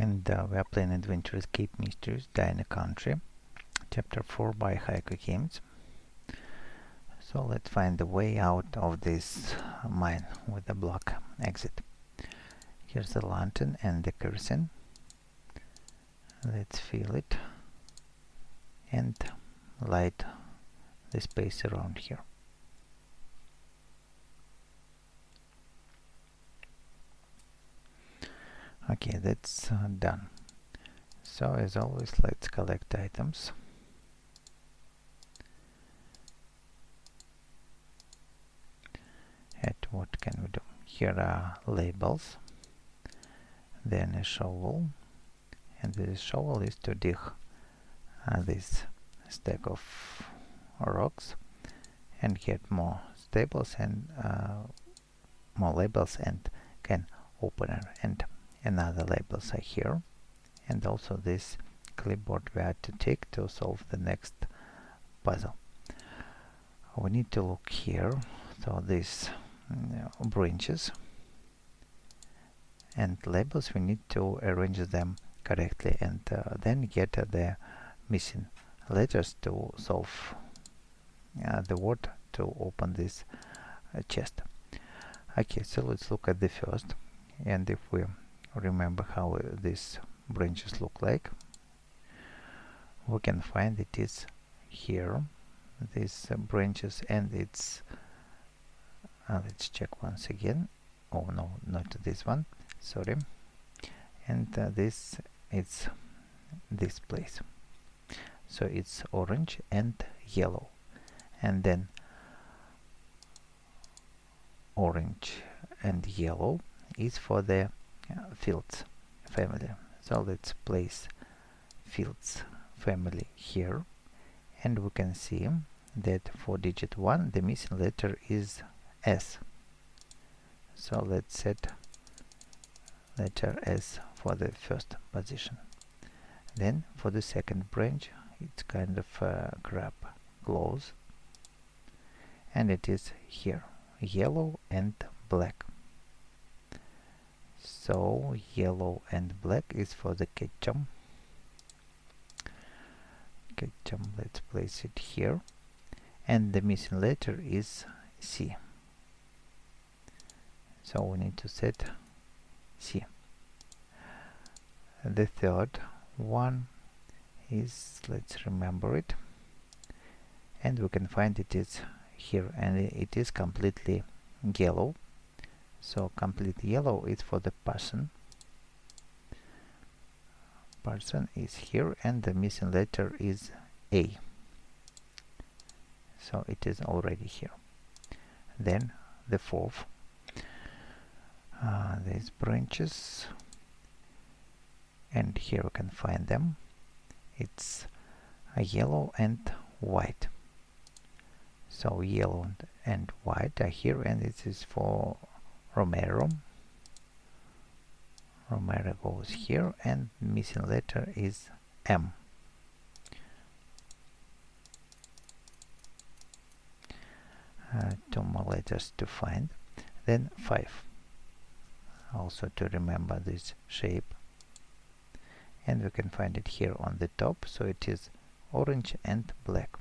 and we are playing Adventure Escape Mysteries Dino Country, Chapter 4 by HaikuGames. So let's find the way out of this mine with the block exit. Here's the lantern and the kerosene. Let's fill it and light the space around here. Okay, that's done. So as always, let's collect items. And what can we do? Here are labels, then a shovel, and this shovel is to dig this stack of rocks and get more staples and more labels and can opener, and another labels are here, and also this clipboard we have to take to solve the next puzzle. We need to look here, so these branches and labels, we need to arrange them correctly and then get the missing letters to solve the word to open this chest. Okay, so let's look at the first, and if we remember how these branches look like, we can find it is here, these branches, and it's let's check once again. Oh no, not this one, sorry. And this is this place, so it's orange and yellow, and then orange and yellow is for the fields family. So let's place fields family here, and we can see that for digit 1 the missing letter is S. So let's set letter S for the first position. Then for the second branch, it's kind of grab gloves, and it is here, yellow and black. So yellow and black is for the ketchup. Let's place it here, and the missing letter is C. So we need to set C. The third one is, let's remember it, and we can find it is here, and it is completely yellow. So complete yellow is for the person. Person is here, and the missing letter is A. So it is already here. Then the fourth, these branches, and here we can find them. It's a yellow and white. So yellow and white are here, and it is for Romero. Romero goes here, and missing letter is M. Two more letters to find. Then 5. Also to remember this shape. And we can find it here on the top, so it is orange and black.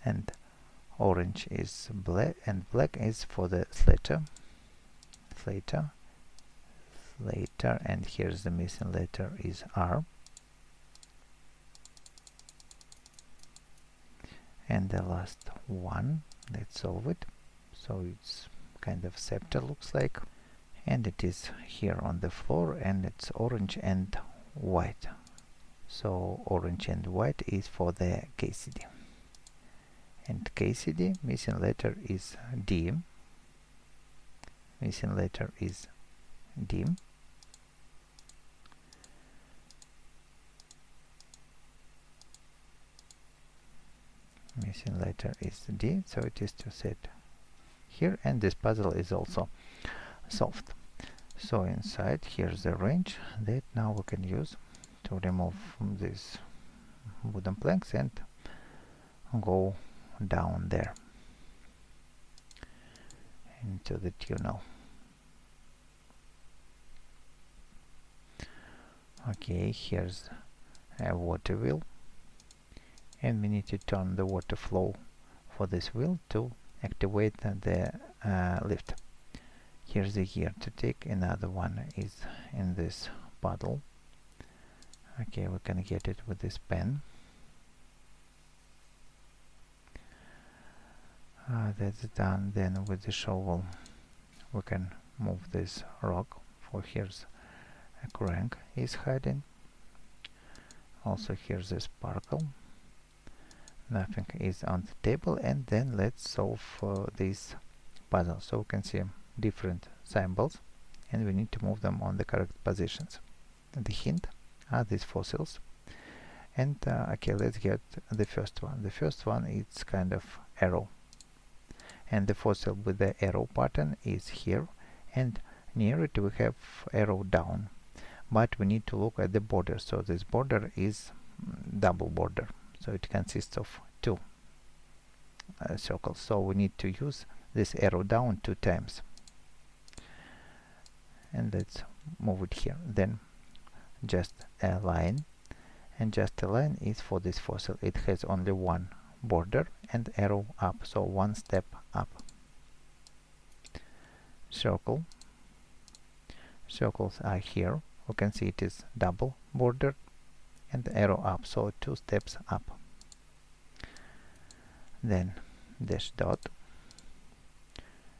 And orange is black, and black is for the slater, and here's the missing letter is R. And the last one, let's solve it. So it's kind of scepter looks like, and it is here on the floor, and it's orange and white. So orange and white is for the KCD, and KCD missing letter is D. Missing letter is D. Missing letter is D, so it is to set here, and this puzzle is also solved. So inside here's the wrench that now we can use to remove these wooden planks and go down there into the tunnel. Okay, here's a water wheel, and we need to turn the water flow for this wheel to activate the lift. Here's the gear to take. Another one is in this puddle. Okay, we can get it with this pen. That's done. Then with the shovel we can move this rock. For here's a crank is hiding. Also here's a sparkle. Nothing is on the table, and then let's solve this puzzle. So we can see different symbols, and we need to move them on the correct positions. The hint are these fossils, and okay, let's get the first one. The first one is kind of arrow, and the fossil with the arrow pattern is here, and near it we have arrow down, but we need to look at the border. So this border is double border, so it consists of two circles, so we need to use this arrow down 2 times, and let's move it here. Then just a line, and just a line is for this fossil. It has only one border and arrow up, so 1 step up. Circle. Circles are here. We can see it is double border and arrow up, so 2 steps up. Then dash dot.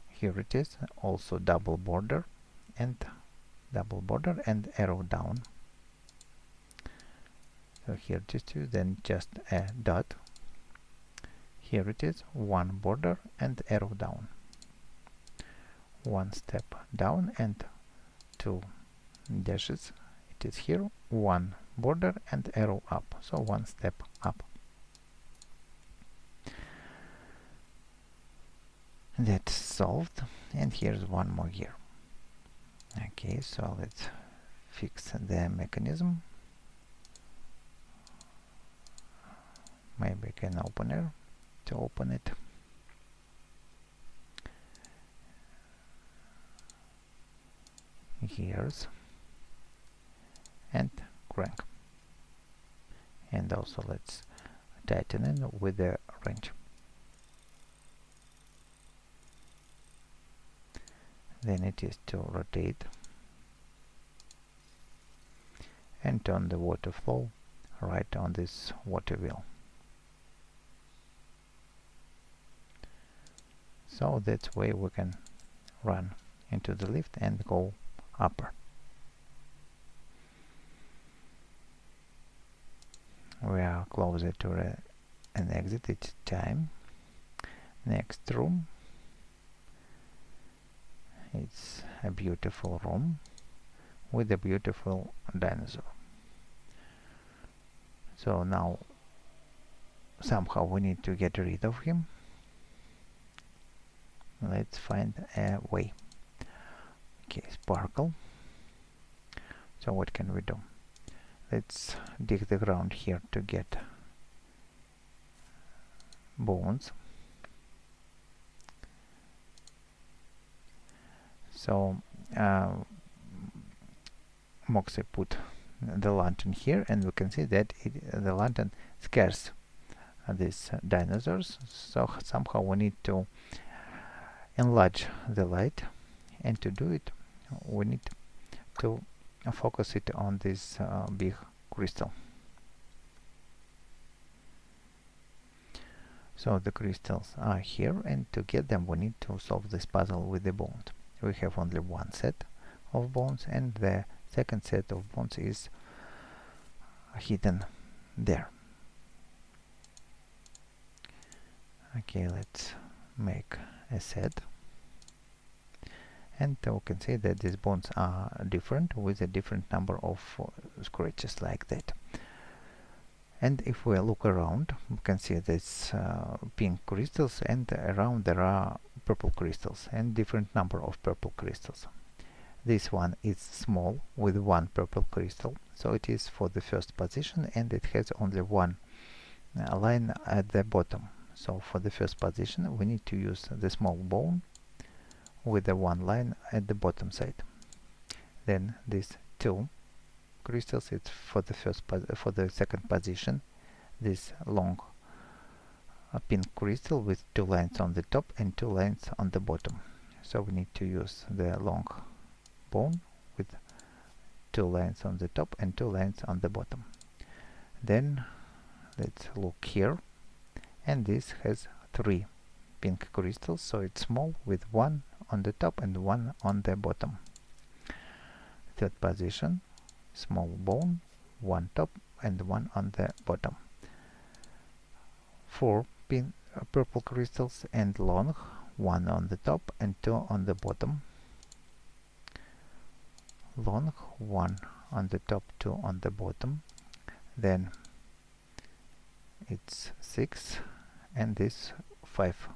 Here it is, also double border and arrow down. So here it is 2, then just a dot. Here it is, 1 border and arrow down. 1 step down and 2 dashes. It is here, 1 border and arrow up, so 1 step up. That's solved, and here's one more here. Okay, so let's fix the mechanism. Maybe I can open it to open it. Gears and crank, and also let's tighten it with the wrench. Then it is to rotate and turn the water flow right on this water wheel. So that's way we can run into the lift and go upper. We are closer to an exit. It's time. Next room. It's a beautiful room with a beautiful dinosaur. So now somehow we need to get rid of him. Let's find a way. Okay, sparkle. So what can we do? Let's dig the ground here to get bones. So Moxie put the lantern here, and we can see that the lantern scares these dinosaurs, so somehow we need to enlarge the light, and to do it we need to focus it on this big crystal. So the crystals are here, and to get them we need to solve this puzzle with the bones. We have only one set of bones, and the second set of bones is hidden there. Okay, let's make a set, and we can see that these bones are different, with a different number of scratches like that. And if we look around, we can see this pink crystals, and around there are purple crystals, and different number of purple crystals. This one is small with 1 purple crystal, so it is for the first position, and it has only 1 line at the bottom. So for the first position we need to use the small bone with the 1 line at the bottom side. Then these 2 crystals. It's for the for the second position. This long pink crystal with 2 lines on the top and 2 lines on the bottom. So we need to use the long bone with 2 lines on the top and 2 lines on the bottom. Then let's look here, and this has 3 pink crystals, so it's small with 1 on the top and 1 on the bottom. Third position, small bone, 1 top and 1 on the bottom. 4 purple crystals and long, 1 on the top and 2 on the bottom. Long, 1 on the top, 2 on the bottom. Then it's 6, and this 5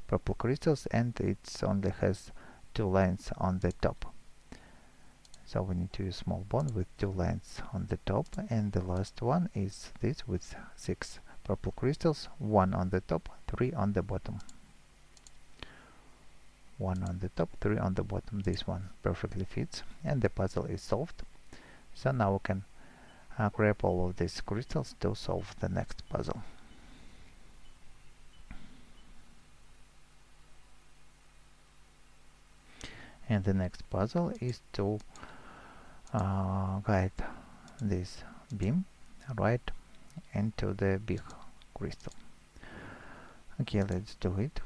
purple crystals, and it only has 2 lines on the top. So we need to use small bone with 2 lines on the top, and the last one is this with 6 purple crystals, 1 on the top, 3 on the bottom. 1 on the top, 3 on the bottom. This one perfectly fits, and the puzzle is solved. So now we can grab all of these crystals to solve the next puzzle. And the next puzzle is to guide this beam right into the big crystal. Okay, let's do it.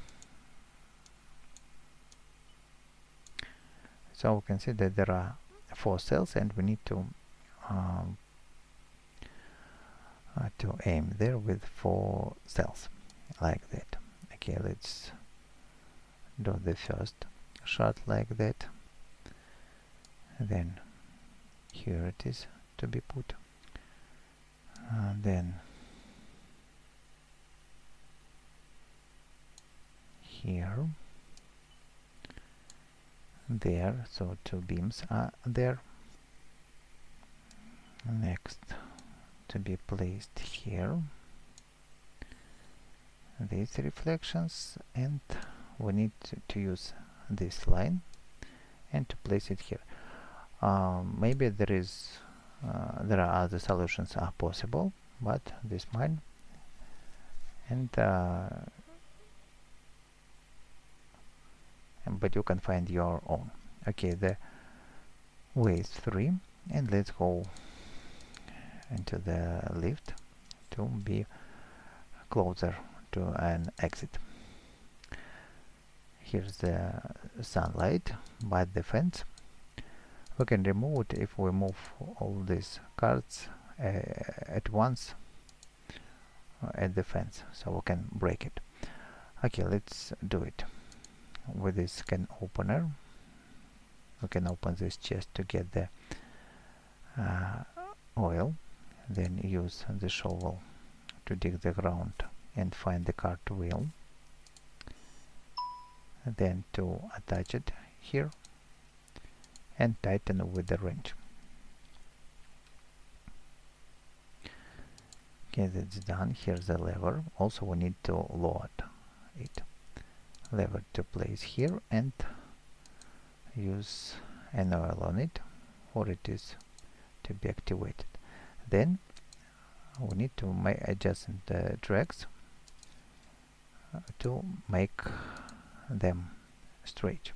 So we can see that there are 4 cells, and we need to aim there with 4 cells like that. Okay, let's do the first shot like that. Then here it is to be put. Then here, there, so 2 beams are there. Next to be placed here, these reflections, and we need to use this line and to place it here. Maybe there are other solutions are possible, but this mine, and but you can find your own. Okay, the way is 3, and let's go into the lift to be closer to an exit. Here's the sunlight by the fence. We can remove it if we move all these cards at once at the fence, so we can break it. Okay, let's do it. With this can opener, we can open this chest to get the oil, then use the shovel to dig the ground and find the cart wheel, then to attach it here and tighten with the wrench. Okay, that's done. Here's the lever. Also we need to load it. Lever to place here and use an oil on it for it is to be activated. Then we need to adjust the tracks to make them straight.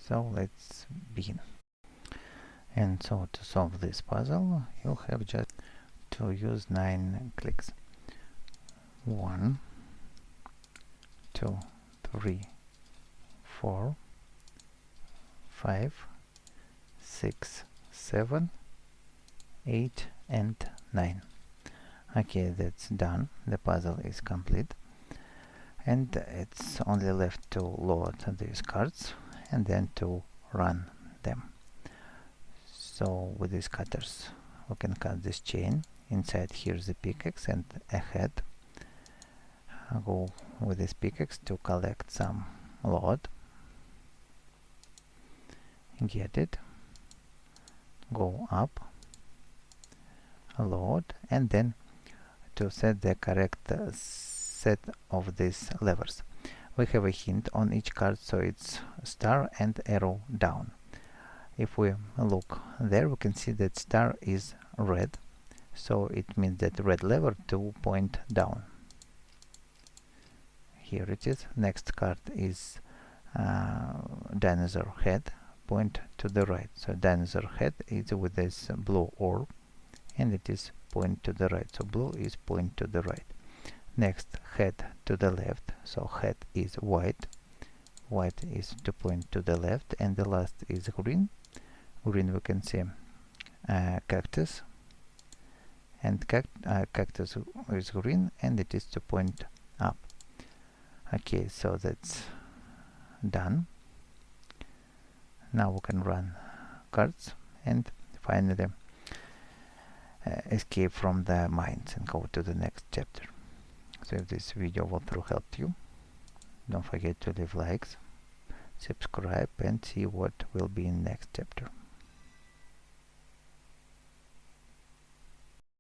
So let's begin. And so to solve this puzzle, you have just to use 9 clicks. 1, 2, 3, 4, 5, 6, 7, 8, and 9. Okay, that's done. The puzzle is complete, and it's only left to load these cards and then to run them. So with these cutters we can cut this chain. Inside here's the pickaxe, and ahead go with this pickaxe to collect some load. Get it, go up, load, and then to set the correct set of these levers. we have a hint on each card, so it's star and arrow down. If we look there, we can see that star is red, so it means that red lever to point down. Here it is. Next card is dinosaur head, point to the right. So dinosaur head is with this blue orb, and it is point to the right. So blue is point to the right. Next, head to the left. So head is white. White is to point to the left, and the last is green. Green we can see cactus, and cactus is green, and it is to point up. Okay, so that's done. Now we can run cards and finally escape from the mines and go to the next chapter. So if this video walkthrough helped you, don't forget to leave likes, subscribe, and see what will be in next chapter.